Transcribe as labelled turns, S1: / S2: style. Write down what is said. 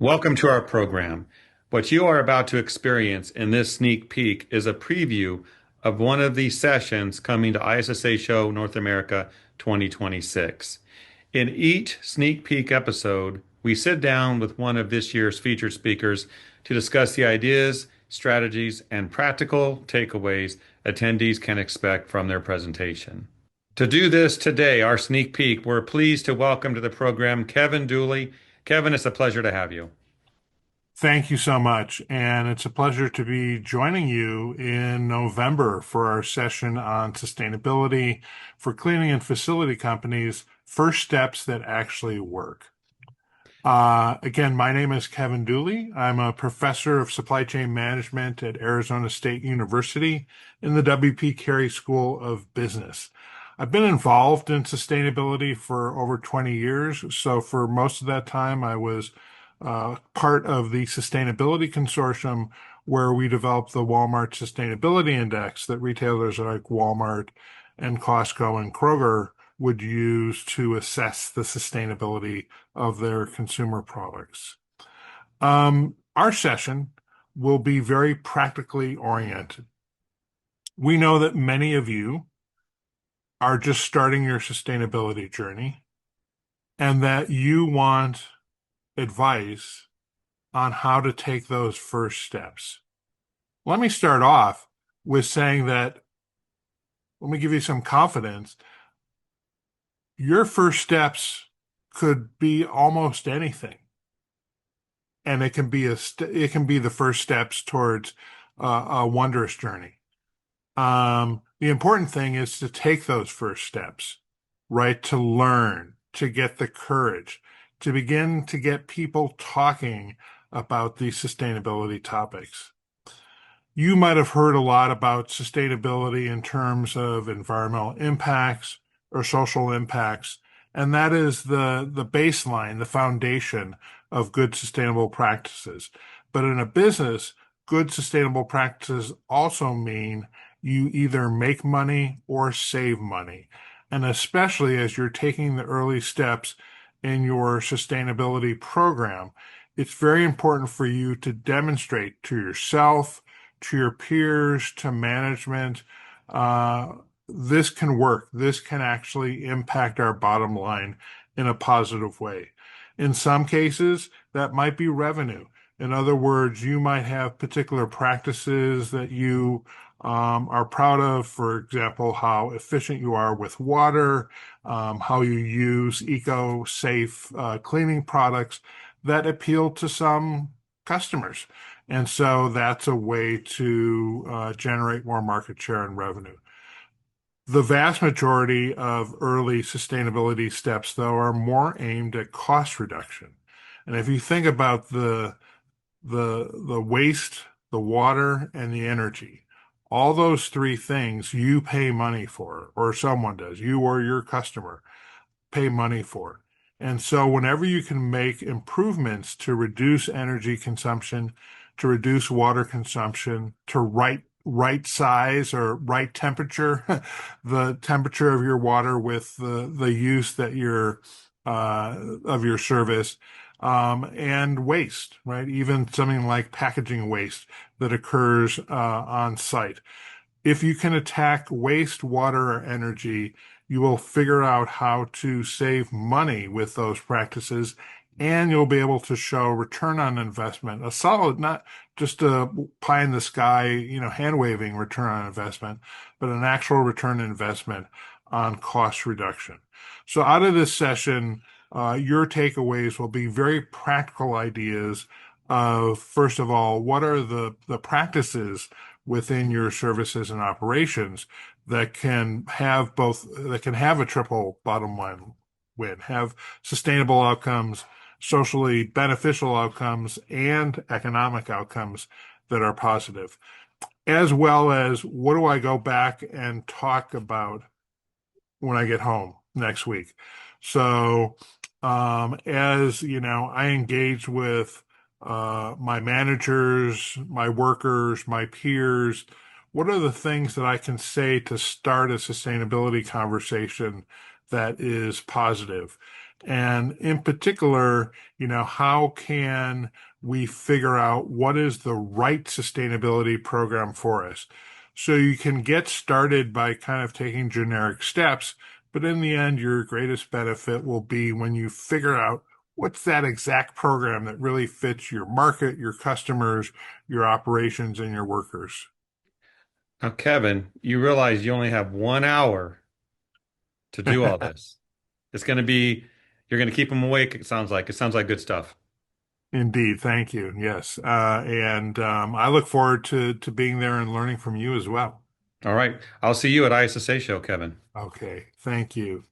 S1: Welcome to our program. What you are about to experience in this sneak peek is a preview of one of the sessions coming to ISSA Show North America 2026. In each sneak peek episode, we sit down with one of this year's featured speakers to discuss the ideas, strategies, and practical takeaways attendees can expect from their presentation. To do this today, our sneak peek, we're pleased to welcome to the program Kevin Dooley. Kevin, it's a pleasure to have you.
S2: Thank you so much. And it's a pleasure to be joining you in November for our session on sustainability for cleaning and facility companies, first steps that actually work. Again, my name is Kevin Dooley. I'm a professor of supply chain management at Arizona State University in the W.P. Carey School of Business. I've been involved in sustainability for over 20 years. So for most of that time, I was part of the sustainability consortium where we developed the Walmart Sustainability Index that retailers like Walmart and Costco and Kroger would use to assess the sustainability of their consumer products. Our session will be very practically oriented. We know that many of you are just starting your sustainability journey and that you want advice on how to take those first steps. Let me start off with saying that, let me give you some confidence. Your first steps could be almost anything. And it can be the first steps towards a wondrous journey. The important thing is to take those first steps, right? To learn, to get the courage, to begin to get people talking about these sustainability topics. You might have heard a lot about sustainability in terms of environmental impacts or social impacts, and that is the baseline, the foundation of good sustainable practices. But in a business, good sustainable practices also mean you either make money or save money. And especially as you're taking the early steps in your sustainability program, it's very important for you to demonstrate to yourself, to your peers, to management, this can work. This can actually impact our bottom line in a positive way. In some cases, that might be revenue. In other words, you might have particular practices that you are proud of, for example, how efficient you are with water, how you use eco-safe cleaning products that appeal to some customers. And so that's a way to generate more market share and revenue. The vast majority of early sustainability steps, though, are more aimed at cost reduction. And if you think about the waste, the water, and the energy, all those three things you pay money for, or someone does, you or your customer pay money for. And so whenever you can make improvements to reduce energy consumption, to reduce water consumption, to right size or right temperature, the temperature of your water with the use that you're of your service, and waste, right? Even something like packaging waste that occurs on site. If you can attack waste, water, or energy, you will figure out how to save money with those practices, and you'll be able to show return on investment, a solid, not just a pie in the sky, hand waving return on investment, but an actual return on investment on cost reduction. So out of this session, your takeaways will be very practical ideas of, first of all, what are the practices within your services and operations that can have a triple bottom line win, have sustainable outcomes, socially beneficial outcomes, and economic outcomes that are positive, as well as what do I go back and talk about when I get home next week. So as you know, I engage with my managers, my workers, my peers. What are the things that I can say to start a sustainability conversation that is positive? And in particular, how can we figure out what is the right sustainability program for us? So you can get started by kind of taking generic steps, but in the end, your greatest benefit will be when you figure out what's that exact program that really fits your market, your customers, your operations, and your workers.
S1: Now, Kevin, you realize you only have 1 hour to do all this. It's going to be, you're going to keep them awake, it sounds like. It sounds like good stuff.
S2: Indeed, thank you. Yes, and I look forward to being there and learning from you as well.
S1: All right. I'll see you at ISSA Show, Kevin.
S2: Okay, thank you.